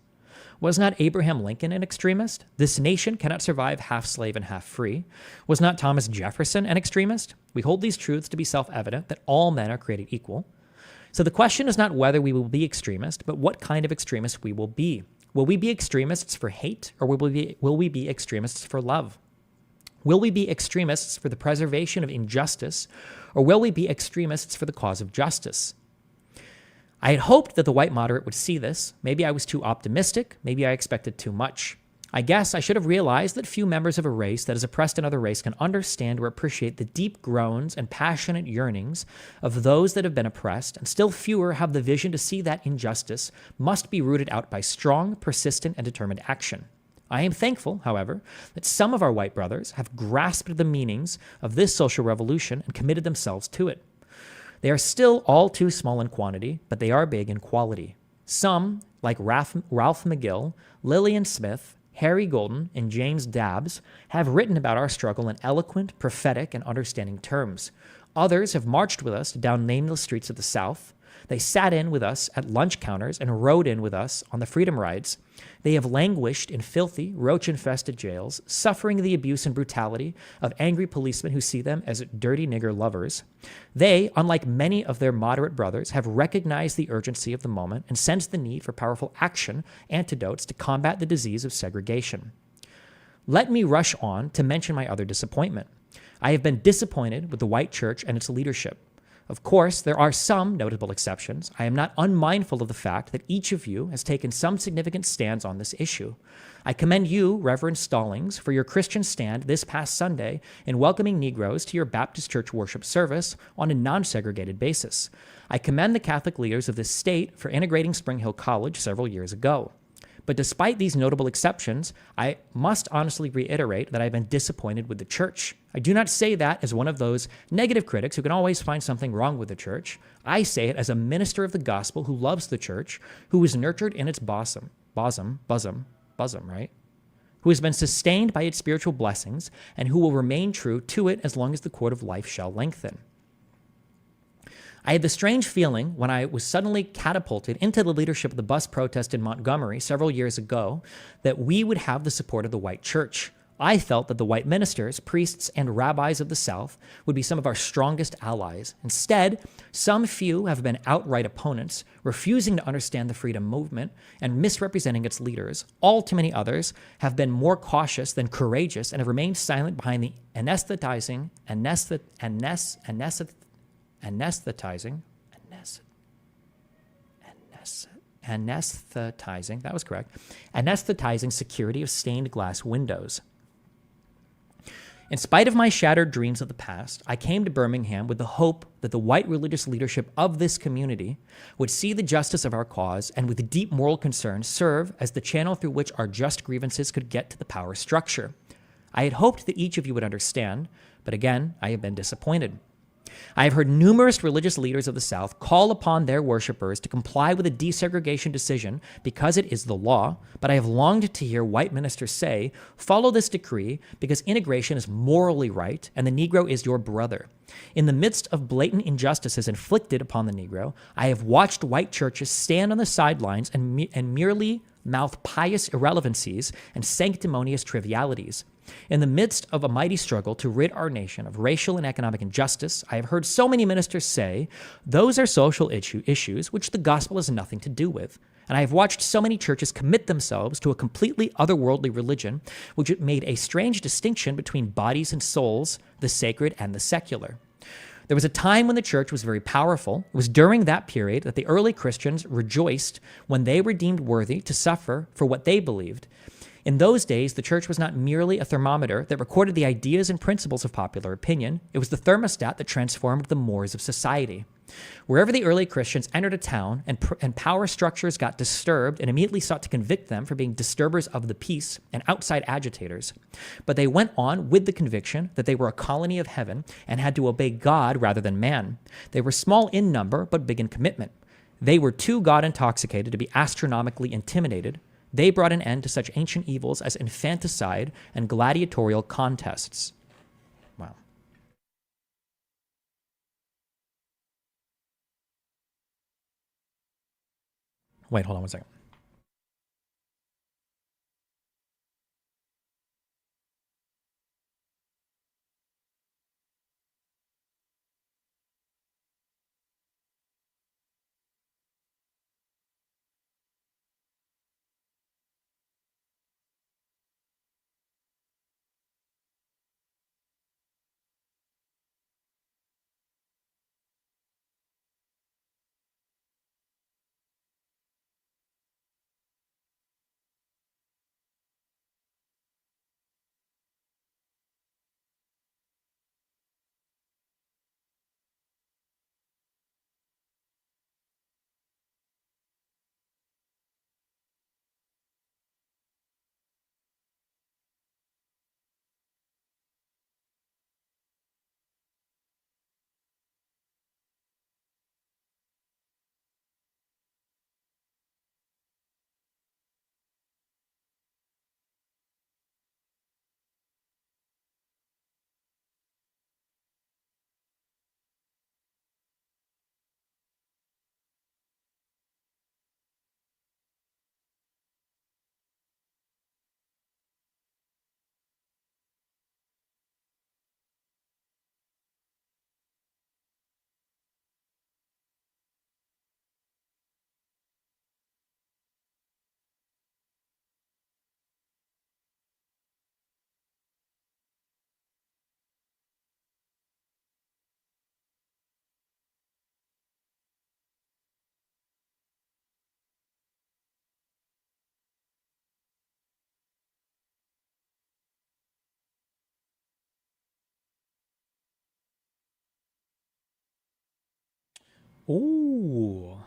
Was not Abraham Lincoln an extremist? This nation cannot survive half slave and half free. Was not Thomas Jefferson an extremist? We hold these truths to be self-evident, that all men are created equal. So the question is not whether we will be extremist, but what kind of extremist we will be. Will we be extremists for hate, or will we be extremists for love? Will we be extremists for the preservation of injustice, or will we be extremists for the cause of justice? I had hoped that the white moderate would see this. Maybe I was too optimistic. Maybe I expected too much. I guess I should have realized that few members of a race that is oppressed another race can understand or appreciate the deep groans and passionate yearnings of those that have been oppressed, and still fewer have the vision to see that injustice must be rooted out by strong, persistent, and determined action. I am thankful, however, that some of our white brothers have grasped the meanings of this social revolution and committed themselves to it. They are still all too small in quantity, but they are big in quality. Some, like Ralph McGill, Lillian Smith, Harry Golden, and James Dabbs, have written about our struggle in eloquent, prophetic, and understanding terms. Others have marched with us down nameless streets of the South. They sat in with us at lunch counters and rode in with us on the freedom rides. They have languished in filthy, roach-infested jails, suffering the abuse and brutality of angry policemen who see them as dirty nigger lovers. They, unlike many of their moderate brothers, have recognized the urgency of the moment and sensed the need for powerful action, antidotes to combat the disease of segregation. Let me rush on to mention my other disappointment. I have been disappointed with the white church and its leadership. Of course, there are some notable exceptions. I am not unmindful of the fact that each of you has taken some significant stands on this issue. I commend you, Reverend Stallings, for your Christian stand this past Sunday in welcoming Negroes to your Baptist church worship service on a non-segregated basis. I commend the Catholic leaders of this state for integrating Spring Hill College several years ago. But despite these notable exceptions, I must honestly reiterate that I've been disappointed with the church. I do not say that as one of those negative critics who can always find something wrong with the church. I say it as a minister of the gospel who loves the church, who is nurtured in its bosom, right? Who has been sustained by its spiritual blessings, and who will remain true to it as long as the cord of life shall lengthen. I had the strange feeling when I was suddenly catapulted into the leadership of the bus protest in Montgomery several years ago that we would have the support of the white church. I felt that the white ministers, priests, and rabbis of the South would be some of our strongest allies. Instead, some few have been outright opponents, refusing to understand the freedom movement and misrepresenting its leaders. All too many others have been more cautious than courageous and have remained silent behind the anesthetizing, anesthetizing security of stained glass windows. In spite of my shattered dreams of the past, I came to Birmingham with the hope that the white religious leadership of this community would see the justice of our cause and with deep moral concern serve as the channel through which our just grievances could get to the power structure. I had hoped that each of you would understand, but again, I have been disappointed. I have heard numerous religious leaders of the South call upon their worshipers to comply with a desegregation decision because it is the law, but I have longed to hear white ministers say, follow this decree because integration is morally right and the Negro is your brother. In the midst of blatant injustices inflicted upon the Negro, I have watched white churches stand on the sidelines and merely mouth pious irrelevancies and sanctimonious trivialities. In the midst of a mighty struggle to rid our nation of racial and economic injustice, I have heard so many ministers say, those are social issues which the gospel has nothing to do with. And I have watched so many churches commit themselves to a completely otherworldly religion, which made a strange distinction between bodies and souls, the sacred and the secular. There was a time when the church was very powerful. It was during that period that the early Christians rejoiced when they were deemed worthy to suffer for what they believed. In those days, the church was not merely a thermometer that recorded the ideas and principles of popular opinion. It was the thermostat that transformed the mores of society. Wherever the early Christians entered a town and power structures got disturbed and immediately sought to convict them for being disturbers of the peace and outside agitators. But they went on with the conviction that they were a colony of heaven and had to obey God rather than man. They were small in number, but big in commitment. They were too God-intoxicated to be astronomically intimidated. They brought an end to such ancient evils as infanticide and gladiatorial contests. Wow. Wait, hold on one second. Ooh.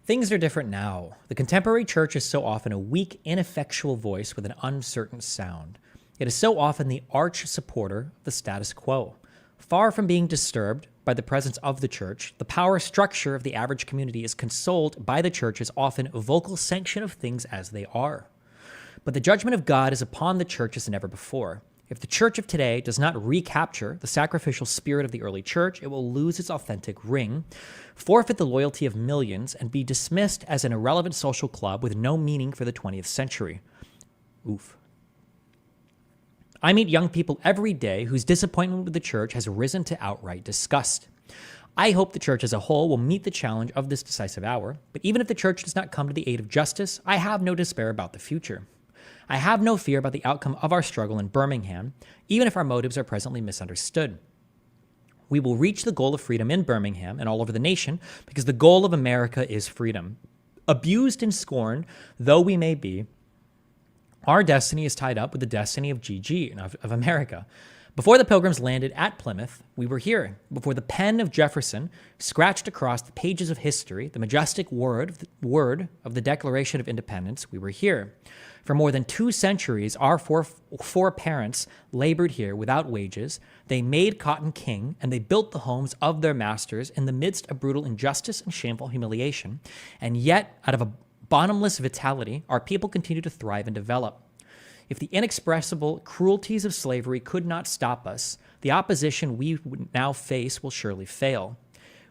Things are different now. The contemporary church is so often a weak, ineffectual voice with an uncertain sound. It is so often the arch supporter of the status quo. Far from being disturbed by the presence of the church, the power structure of the average community is consoled by the church's often vocal sanction of things as they are. But the judgment of God is upon the church as never before. If the church of today does not recapture the sacrificial spirit of the early church, it will lose its authentic ring, forfeit the loyalty of millions, and be dismissed as an irrelevant social club with no meaning for the 20th century. Oof. I meet young people every day whose disappointment with the church has risen to outright disgust. I hope the church as a whole will meet the challenge of this decisive hour, but even if the church does not come to the aid of justice, I have no despair about the future. I have no fear about the outcome of our struggle in Birmingham, even if our motives are presently misunderstood. We will reach the goal of freedom in Birmingham and all over the nation because the goal of America is freedom. Abused and scorned though we may be, Our destiny is tied up with the destiny of GG and of America. Before the Pilgrims landed at Plymouth, we were here. Before the pen of Jefferson scratched across the pages of history the majestic word of the Declaration of Independence, we were here. For more than 2 centuries, our foreparents labored here without wages. They made cotton king, and they built the homes of their masters in the midst of brutal injustice and shameful humiliation. And yet, out of a bottomless vitality, our people continue to thrive and develop. If the inexpressible cruelties of slavery could not stop us, the opposition we now face will surely fail.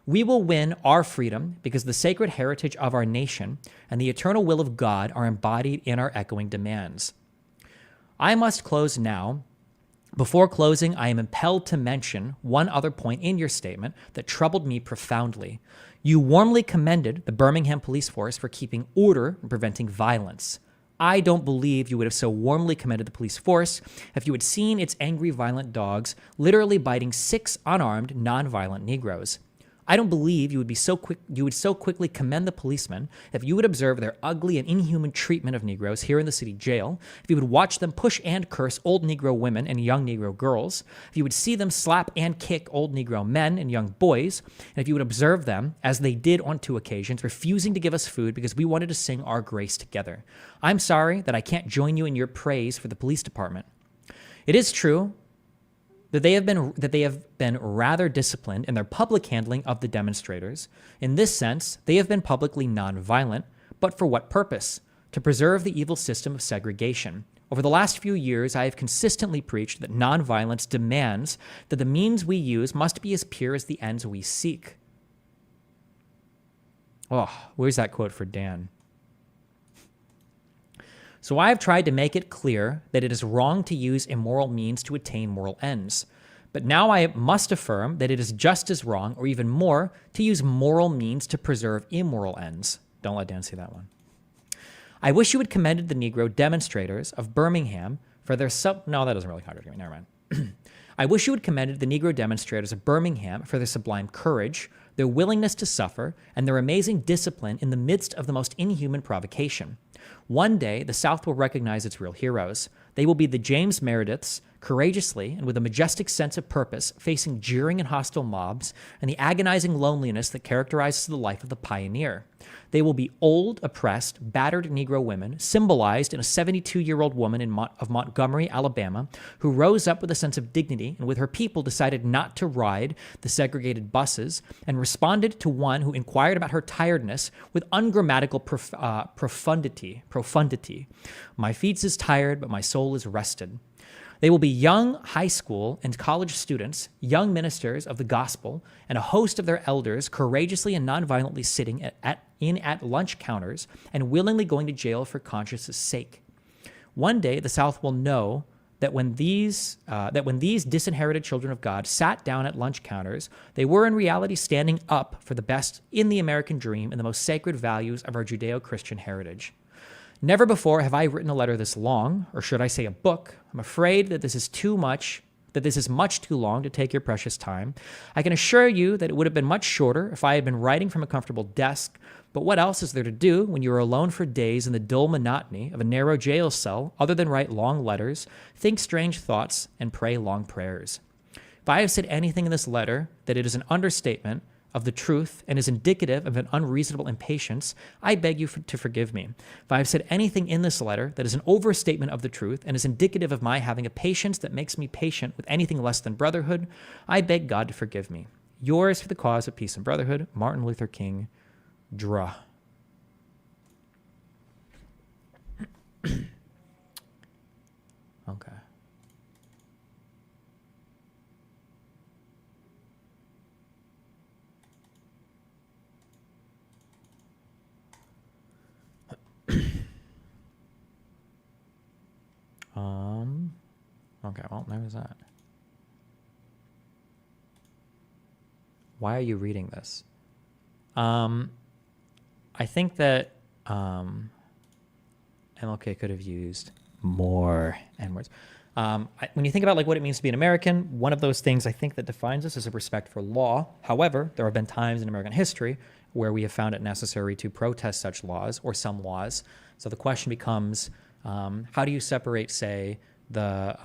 We will win our freedom because the sacred heritage of our nation and the eternal will of God are embodied in our echoing demands. I must close now. Before closing, I am impelled to mention one other point in your statement that troubled me profoundly. You warmly commended the Birmingham police force for keeping order and preventing violence. I don't believe you would have so warmly commended the police force if you had seen its angry, violent dogs literally biting 6 unarmed, non-violent Negroes. I don't believe you would so quickly commend the policemen if you would observe their ugly and inhuman treatment of Negroes here in the city jail, if you would watch them push and curse old Negro women and young Negro girls, if you would see them slap and kick old Negro men and young boys, and if you would observe them, as they did on 2 occasions, refusing to give us food because we wanted to sing our grace together. I'm sorry that I can't join you in your praise for the police department. It is true that they have been rather disciplined in their public handling of the demonstrators. In this sense, they have been publicly nonviolent, but for what purpose? To preserve the evil system of segregation. Over the last few years, I have consistently preached that nonviolence demands that the means we use must be as pure as the ends we seek. Oh, where's that quote for Dan? So I have tried to make it clear that it is wrong to use immoral means to attain moral ends. But now I must affirm that it is just as wrong, or even more, to use moral means to preserve immoral ends. Don't let Dan see that one. I wish you had commended the Negro demonstrators of Birmingham for their No, that doesn't really contradict me. Never mind. I wish you had commended the Negro demonstrators of Birmingham for their sublime courage, their willingness to suffer, and their amazing discipline in the midst of the most inhuman provocation. One day, the South will recognize its real heroes. They will be the James Merediths, courageously and with a majestic sense of purpose, facing jeering and hostile mobs and the agonizing loneliness that characterizes the life of the pioneer. They will be old, oppressed, battered Negro women, symbolized in a 72-year-old woman of Montgomery, Alabama, who rose up with a sense of dignity and with her people decided not to ride the segregated buses and responded to one who inquired about her tiredness with ungrammatical profundity. My feet is tired, but my soul is rested. They will be young high school and college students, young ministers of the gospel, and a host of their elders courageously and nonviolently sitting at lunch counters and willingly going to jail for conscience' sake. One day, the South will know that when these disinherited children of God sat down at lunch counters, they were in reality standing up for the best in the American dream and the most sacred values of our Judeo-Christian heritage. Never before have I written a letter this long, or should I say a book. I'm afraid that this is much too long to take your precious time. I can assure you that it would have been much shorter if I had been writing from a comfortable desk, but what else is there to do when you are alone for days in the dull monotony of a narrow jail cell other than write long letters, think strange thoughts, and pray long prayers? If I have said anything in this letter that it is an understatement of the truth and is indicative of an unreasonable impatience, I beg you to forgive me. If I have said anything in this letter that is an overstatement of the truth and is indicative of my having a patience that makes me patient with anything less than brotherhood, I beg God to forgive me. Yours for the cause of peace and brotherhood, Martin Luther King, Dra. Okay. Okay, well, there was that. Why are you reading this? I think that MLK could have used more N-words. When you think about like what it means to be an American, one of those things I think that defines us is a respect for law. However, there have been times in American history where we have found it necessary to protest such laws or some laws. So the question becomes, How do you separate, say, the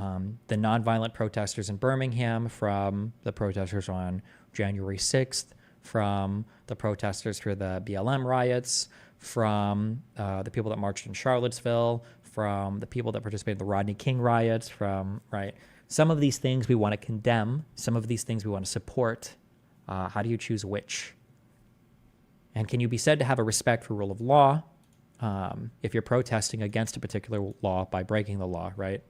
nonviolent protesters in Birmingham from the protesters on January 6th, from the protesters for the BLM riots, from the people that marched in Charlottesville, from the people that participated in the Rodney King riots, from, right? Some of these things we want to condemn. Some of these things we want to support. How do you choose which? And can you be said to have a respect for rule of law if you're protesting against a particular law by breaking the law, right?